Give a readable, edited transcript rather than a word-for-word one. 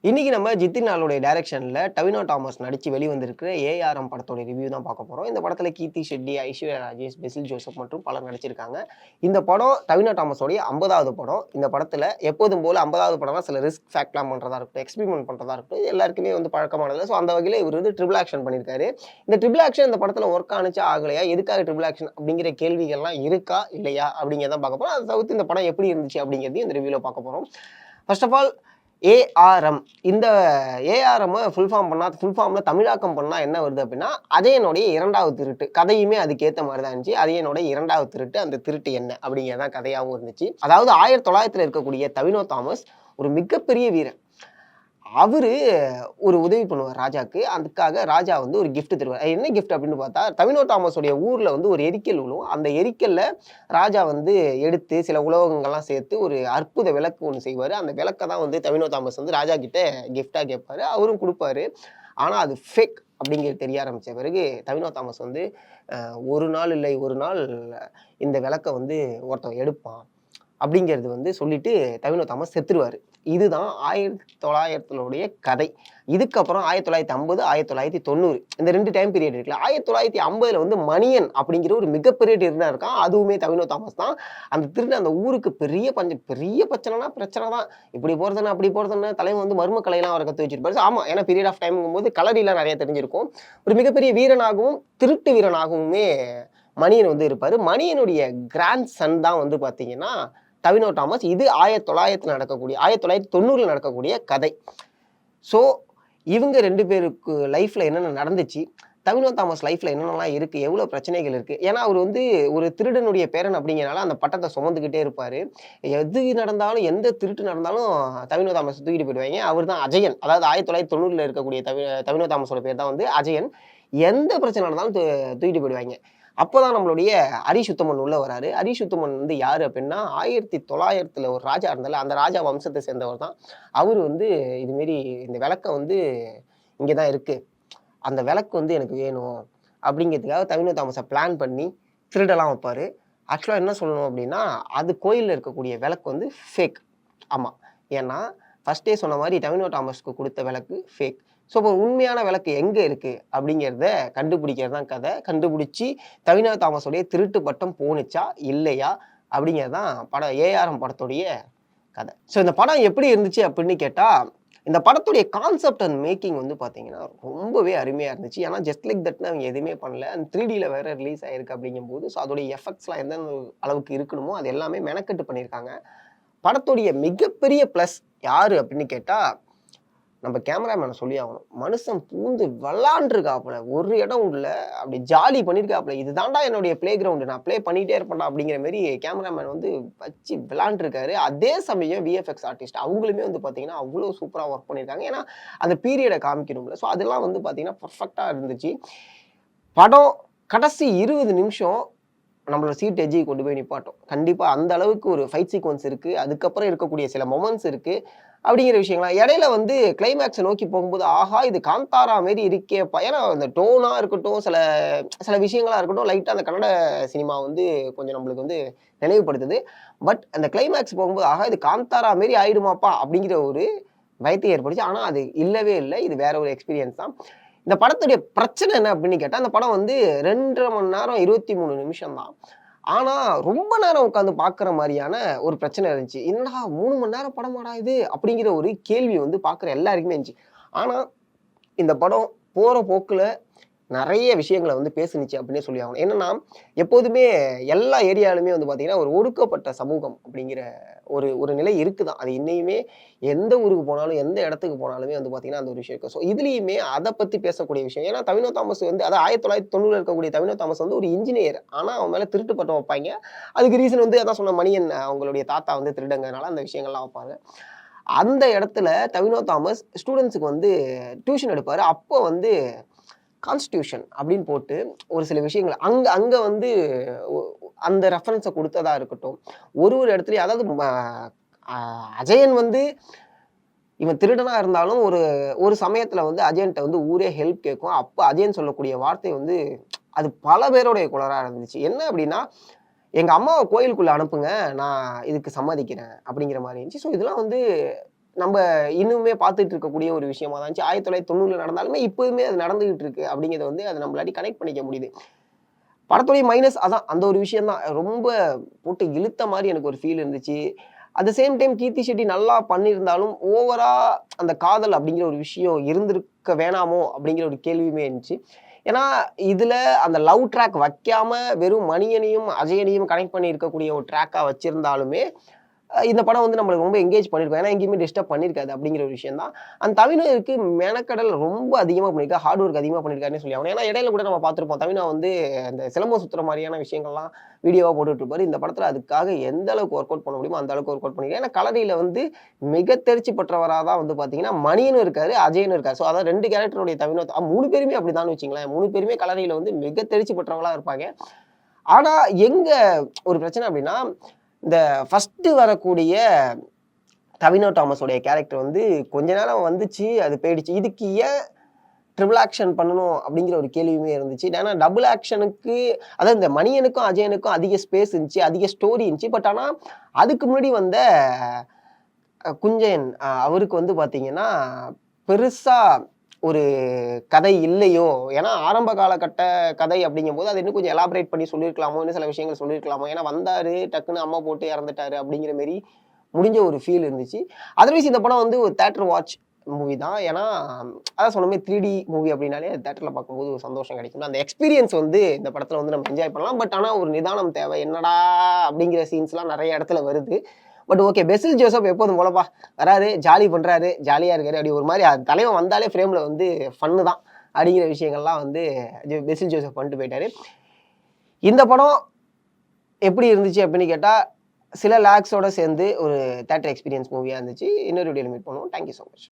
இன்னைக்கு நம்ம ஜித்தின் டைரக்ஷன்ல டவினோ தாமஸ் நடிச்சு வெளிவந்திருக்கிற ஏஆர்எம் படத்தோட ரிவ்யூ தான் பார்க்க போறோம். இந்த படத்துல கீர்த்தி ஷெட்டி, ஐஸ்வர்யா ராஜேஷ், பெசில் ஜோசப் மற்றும் பலர் நடிச்சிருக்காங்க. இந்த படம் டவினோ தாமஸோடைய 50வது படம். இந்த படத்துல எப்போதும் போல 50வது படம்னா சில ரிஸ்க் ஃபேக்ட்லாம் பண்றதா இருக்கட்டும், எக்ஸ்பெரிமென்ட் பண்றதா இருக்கட்டும், இது எல்லாருக்குமே பழக்கமானது. ஸோ அந்த வகையில இவர் ட்ரிபிள் ஆக்ஷன் பண்ணியிருக்காரு. இந்த ட்ரிபிள் ஆக்ஷன் இந்த படத்துல ஒர்க் ஆனுச்சா, ஆகலையா? எதுக்காக ட்ரிபிள் ஆக்ஷன் அப்படிங்கிற கேள்விகள்லாம் இருக்கா, இல்லையா? அப்படிங்கிறத பார்க்க போறோம். அதை தவிர்த்து இந்த படம் எப்படி இருந்துச்சு அப்படிங்கிறதையும் இந்த ரிவ்யூல பார்க்க போறோம். First of all ARM. இந்த ஏஆர்எம் ஃபுல் ஃபார்ம்ல தமிழாக்கம் பண்ணா என்ன வருது அப்படின்னா, அஜயனுடைய 2வது திருட்டு. கதையுமே அதுக்கேத்த மாரி தான் இருந்துச்சு. அஜயனுடைய 2வது திருட்டு. அந்த திருட்டு என்ன? அப்படிங்கிறது தான் கதையாவும் இருந்துச்சு. அதாவது 1900 இருக்கக்கூடிய டவினோ தாமஸ் ஒரு மிகப்பெரிய வீரன். அவரு ஒரு உதவி பண்ணுவார் ராஜாக்கு. அதுக்காக ராஜா ஒரு கிஃப்ட் தருவார். என்ன கிஃப்ட் அப்படின்னு பார்த்தா, டவினோ தாமஸோடைய ஊர்ல ஒரு எரிக்கல் விழும். அந்த எரிக்கல்ல ராஜா எடுத்து சில உலோகங்கள்லாம் சேர்த்து ஒரு அற்புத விளக்கு ஒண்ணு செய்வாரு. அந்த விளக்க தான் டவினோ தாமஸ் ராஜா கிட்ட கிஃப்ட்டா கேட்பாரு. அவரும் குடுப்பாரு. ஆனா அது ஃபேக் அப்படிங்கிறது தெரிய ஆரம்பிச்ச பிறகு டவினோ தாமஸ் ஒரு நாள் இல்லை ஒரு நாள் இந்த விளக்க ஒருத்தன் எடுப்பான். அப்படிங்கிறது சொல்லிட்டு டவினோ தாமஸ் செத்துருவாரு. இதுதான் 1900 கதை. இதுக்கப்புறம் 1950, 1990 இந்த 2 டைம் பீரியட் இருக்குல்ல. 1950ல மணியன் அப்படிங்கிற ஒரு மிகப்பெரிய திருடன் இருக்கான். அதுவுமே டவினோ தாமஸ் தான். அந்த திருடன் அந்த ஊருக்கு பெரிய பிரச்சனைனா பிரச்சனை தான். இப்படி போறதுன்னு, அப்படி போறதுன்னு தலைவன் மர்ம கலையெல்லாம் அவர கத்து வச்சிருப்பாரு. ஆமா, ஏன்னா பீரியட் ஆஃப் டைம்ங்கும்போது கலரிலாம் நிறைய தெரிஞ்சிருக்கும். ஒரு மிகப்பெரிய வீரனாகவும், திருட்டு வீரனாகவுமே மணியன் இருப்பாரு. மணியனுடைய கிராண்ட் சன் தான் பார்த்தீங்கன்னா டவினோ தாமஸ். இது 1990ல நடக்கக்கூடிய கதை. ஸோ இவங்க 2 பேருக்கு லைஃப்ல என்னென்ன நடந்துச்சு, டவினோ தாமஸ் லைஃப்ல என்னென்னலாம் இருக்கு, எவ்வளவு பிரச்சனைகள் இருக்கு. ஏன்னா அவர் ஒரு திருடனுடைய பேரன் அப்படிங்கிறனால அந்த பட்டத்தை சுமந்துக்கிட்டே இருப்பாரு. எது நடந்தாலும், எந்த திருட்டு நடந்தாலும் டவினோ தாமஸ் தூக்கிட்டு போயிடுவாங்க. அவர் தான் அஜயன். அதாவது 1990ல இருக்கக்கூடிய டவினோ தாமஸோட பேர் தான் அஜயன். எந்த பிரச்சனை நடந்தாலும் தூக்கிட்டு போயிடுவாங்க. அப்பதான் நம்மளுடைய ஹரிஷ் உத்தமன் உள்ள வராரு. ஹரிஷ் உத்தமன் யாரு அப்படின்னா, 1900ல ஒரு ராஜா இருந்தார்ல, அந்த ராஜா வம்சத்தை சேர்ந்தவர் தான். அவரு இது மாரி இந்த விளக்க இங்க தான் இருக்கு. அந்த விளக்கு எனக்கு வேணும் அப்படிங்கிறதுக்காக டவினோ தாமஸ பிளான் பண்ணி திருடலாம் வைப்பாரு. ஆக்சுவலா என்ன சொல்லணும் அப்படின்னா, அது கோயில்ல இருக்கக்கூடிய விளக்கு ஃபேக். ஆமா. ஏன்னா ஃபர்ஸ்ட்டே சொன்ன மாரி டவினோ தாமஸ்க்கு குடுத்த விளக்கு ஃபேக். ஸோ இப்போ உண்மையான விளக்கு எங்க இருக்கு அப்படிங்கிறத கண்டுபிடிக்கிறது தான் கதை. கண்டுபிடிச்சு டவினோ தாமஸோடைய திருட்டு பட்டம் போணுச்சா, இல்லையா? அப்படிங்கிறது தான் படம் ஏஆர்எம் படத்துடைய கதை. ஸோ இந்த படம் எப்படி இருந்துச்சு அப்படின்னு கேட்டா, இந்த படத்துடைய கான்செப்ட் அண்ட் மேக்கிங் பார்த்தீங்கன்னா, ரொம்பவே அருமையா இருந்துச்சு. ஏன்னா ஜஸ்ட் லைக் தட்ன்னு அவங்க எதுவுமே பண்ணல. அண்ட் 3Dல வேற ரிலீஸ் ஆயிருக்கு அப்படிங்கும்போது, ஸோ அதோடைய எஃபெக்ட்ஸ்லாம் எந்தெந்த அளவுக்கு இருக்கணுமோ, அது எல்லாமே மெனக்கெட்டு பண்ணியிருக்காங்க. படத்துடைய மிகப்பெரிய பிளஸ் யாரு அப்படின்னு கேட்டா, நம்ம கேமராமேன சொல்லி ஆகணும். மனுஷன் பூந்து விளாண்டுருக்காப்புல. ஒரு இடம் இல்ல. அப்படி ஜாலி பண்ணியிருக்காப்புல. இது தான்டா என்னுடைய பிளே கிரவுண்டு. நான் ப்ளே பண்ணிட்டே இருப்பேன்டா அப்படிங்கிற மாரி கேமராமேன் வச்சு விளாண்டுருக்காரு. அதே சமயம் விஎஃப்எக்ஸ் ஆர்டிஸ்ட் அவங்களுமே பார்த்தீங்கன்னா, அவ்வளோ சூப்பரா ஒர்க் பண்ணியிருக்காங்க. ஏன்னா, அந்த பீரியட காமிக்கணும்ல. ஸோ அதெல்லாம் பார்த்தீங்கன்னா, பெர்ஃபெக்ட்டா இருந்துச்சு. படம் கடைசி 20 நிமிஷம் நம்மளோட சீட் எட்ஜ்ஜை கொண்டு போய் நிப்பாட்டும். கண்டிப்பா அந்த அளவுக்கு ஒரு ஃபைட் சீக்வென்ஸ் இருக்கு. அதுக்கப்புறம் இருக்கக்கூடிய சில மொமெண்ட்ஸ் இருக்கு. அப்படிங்கிற விஷயங்கள்லாம் இடையில கிளைமாக்ஸ நோக்கி போகும்போது, ஆஹா! இது காந்தாரா மாரி இருக்கேப்பா! ஏன்னா அந்த டோனா இருக்கட்டும், சில சில விஷயங்களா இருக்கட்டும், லைட்டா அந்த கன்னட சினிமா கொஞ்சம் நம்மளுக்கு நினைவுபடுத்துது. பட் அந்த கிளைமாக்ஸ் போகும்போது, ஆஹா! இது காந்தாரா மாரி ஆயிடுமாப்பா! அப்படிங்கிற ஒரு பயத்தை ஏற்பட்டுச்சு. ஆனா அது இல்லவே இல்ல. இது வேற ஒரு எக்ஸ்பீரியன்ஸ் தான். இந்த படத்துடைய பிரச்சனை என்ன அப்படின்னு கேட்டா, அந்த படம் 2 1/2 மணி நேரம் 23 நிமிஷம் தான். ஆனா, ரொம்ப நேரம் உட்கார்ந்து பார்க்குற மாரியான ஒரு பிரச்சனை இருந்துச்சு. "என்னடா 3 மணி நேரம் படமாடா இது?" அப்படிங்கிற ஒரு கேள்வி பார்க்குற எல்லாருக்குமே இருந்துச்சு. ஆனா, இந்த படம் போற போக்குல நெறைய விஷயங்கள பேசுனுச்சு அப்படின்னே சொல்லி ஆகணும். என்னன்னா, எப்போதுமே எல்லா ஏரியாலுமே பார்த்தீங்கன்னா, ஒரு ஒடுக்கப்பட்ட சமூகம் அப்படிங்கிற ஒரு ஒரு நிலை இருக்குதான். அது இன்னையுமே எந்த ஊருக்கு போனாலும், எந்த இடத்துக்கு போனாலுமே பார்த்தீங்கன்னா, அந்த ஒரு விஷயம் இருக்கு. ஸோ இதுலயுமே அத பத்தி பேசக்கூடிய விஷயம். ஏன்னா, டவினோ தாமஸ் அதான் 1990ல இருக்கக்கூடிய டவினோ தாமஸ் ஒரு இன்ஜினியர். ஆனா, அவன் மேல திருட்டு பட்டம் வைப்பாய்ங்க. அதுக்கு ரீசன் அதான் சொன்ன மணியன் அவங்களுடைய தாத்தா திருடங்கறனால அந்த விஷயங்கள்லாம் வைப்பாங்க. அந்த இடத்துல டவினோ தாமஸ் ஸ்டூடண்ட்ஸ்க்கு டியூஷன் எடுப்பாரு. அப்போ கான்ஸ்டிடியூஷன் அப்படின்னு போட்டு ஒரு சில விஷயங்கள் அங்க அங்க ஒ அந்த ரெஃபரன்ஸ குடுத்ததா இருக்கட்டும். ஒரு ஒரு இடத்துலயும் அதாவது அ அஜயன் இவன் திருடனா இருந்தாலும் ஒரு ஒரு சமயத்துல அஜயன்ட்ட ஊரே ஹெல்ப் கேட்கும். அப்ப அஜயன் சொல்லக்கூடிய வார்த்தை அது பல பேருடைய குரலா இருந்துச்சு. என்ன அப்படின்னா, "எங்க அம்மாவ கோயிலுக்குள்ள அனுப்புங்க. நான் இதுக்கு சம்மதிக்கிறேன்." அப்படிங்கிற மாரி இருந்துச்சு. ஸோ இதெல்லாம் நம்ம இன்னுமே பார்த்துட்டு இருக்கக்கூடிய ஒரு விஷயமா தான் இருந்துச்சு. 1990ல நடந்தாலுமே இப்பவுமே அது நடந்துகிட்டு இருக்கு அப்படிங்கிறத வந்து அத நம்மளால கனெக்ட் பண்ணிக்க முடியுது. படத்துடைய மைனஸ் அதான். அந்த ஒரு விஷயம் தான். ரொம்ப போட்டு இழுத்த மாரி எனக்கு ஒரு ஃபீல் இருந்துச்சு. அட் த சேம் டைம் கீர்த்தி ஷெட்டி நல்லா பண்ணியிருந்தாலும், ஓவரா அந்த காதல் அப்படிங்கிற ஒரு விஷயம் இருந்திருக்க வேணாமோ? அப்படிங்கிற ஒரு கேள்வியுமே இருந்துச்சு. ஏன்னா, இதுல அந்த லவ் ட்ராக் வைக்காம வெறும் மணியனையும், அஜயனையும் கனெக்ட் பண்ணி இருக்கக்கூடிய ஒரு ட்ராக்கா வச்சிருந்தாலுமே, இந்த படம் வந்து நம்மள ரொம்ப என்கேஜ் பண்ணியிருக்கும். ஏன்னா, எங்கேயுமே டிஸ்டர்ப் பண்ணியிருக்காது அப்படிங்கிற ஒரு விஷயம் தான். அந்த தவினருக்கு மெனக்கெடல் ரொம்ப அதிகமா பண்ணியிருக்காரு. ஹார்ட் ஒர்க் அதிகமா பண்ணியிருக்காருன்னே சொல்லி ஆகணும். ஏன்னா, இடையில கூட நம்ம பார்த்திருப்போம். தவினா வந்து இந்த சிலம்பம் சுத்துற மாரியான விஷயங்கள்லாம் வீடியோவா போட்டுட்டு இருப்பாரு. இந்த படத்துல அதுக்காக எந்த அளவுக்கு ஒர்க் அவுட் பண்ண முடியுமோ, அந்த அளவுக்கு ஒர்க் அவுட் பண்ணியிருக்காரு. ஏன்னா, கலரியில வந்து மிக தேர்ச்சி பெற்றவரா தான் வந்து பார்த்தீங்கன்னா, மணியனும் இருக்காரு, அஜயனும் இருக்காரு. ஸோ, அதான் 2 கேரக்டருடைய தவினோ 3 பேருமே அப்படிதான்னு வச்சுக்கங்களேன். 3 பேருமே கலரியில வந்து மிக தேர்ச்சி பெற்றவங்களா இருப்பாங்க. ஆனா, எங்க ஒரு பிரச்சனை அப்படின்னா, இந்த ஃபர்ஸ்ட்டு வரக்கூடிய டவினோ தாமஸோடைய கேரக்டர் வந்து கொஞ்ச நேரம் வந்துச்சு, அது போயிடுச்சு. இதுக்கு ஏன் ட்ரிபிள் ஆக்ஷன் பண்ணணும் அப்படிங்கிற ஒரு கேள்வியுமே இருந்துச்சு. ஏன்னா டபுள் ஆக்ஷனுக்கு அதாவது இந்த மணியனுக்கும், அஜயனுக்கும் அதிக ஸ்பேஸ் இருந்துச்சு, அதிக ஸ்டோரி இருந்துச்சு. பட் ஆனா அதுக்கு முன்னாடி வந்த குஞ்சன் அவருக்கு வந்து பார்த்தீங்கன்னா, பெருசா ஒரு கதை இல்லையோ! ஏன்னா ஆரம்ப காலகட்ட கதை அப்படிங்கும்போது, அத இன்னும் கொஞ்சம் எலாபரேட் பண்ணி சொல்லியிருக்கலாமோ! இன்னும் சில விஷயங்கள் சொல்லியிருக்கலாமோ! ஏன்னா வந்தாரு, டக்குனு அம்மா போட்டு இறந்துட்டாரு அப்படிங்கிற மாரி முடிஞ்ச ஒரு ஃபீல் இருந்துச்சு. அதர்வைஸ் இந்த படம் வந்து ஒரு தியேட்டர் வாட்ச் மூவி தான். ஏன்னா, அதான் சொன்ன மாரி 3டி மூவி அப்படின்னாலே தியேட்டர்ல பார்க்கும்போது ஒரு சந்தோஷம் கிடைக்கும். அந்த எக்ஸ்பீரியன்ஸ் வந்து இந்த படத்துல வந்து நம்ம என்ஜாய் பண்ணலாம். பட் ஆனா ஒரு நிதானம் தேவை. என்னடா! அப்படிங்கிற சீன்ஸ்லாம் நெறைய இடத்துல வருது. But okay. பெசில் ஜோசப் எப்போதும் போலப்பா வராரு, ஜாலி பண்றாரு, ஜாலியா இருக்காரு. அப்படி ஒரு மாரி தலைவன் வந்தாலே ஃப்ரேம்ல வந்து ஃபன்னு தான். அப்படிங்கிற விஷயங்கள்லாம் வந்து பெசில் ஜோசப் பண்ணிட்டு போயிட்டாரு. இந்த படம் எப்படி இருந்துச்சு அப்படின்னு கேட்டா, சில லேக்ஸோட சேர்ந்து ஒரு தியேட்டர் எக்ஸ்பீரியன்ஸ் மூவியா இருந்துச்சு. இன்னொரு வீடியோல மீட் பண்ணுவோம். Thank you so much.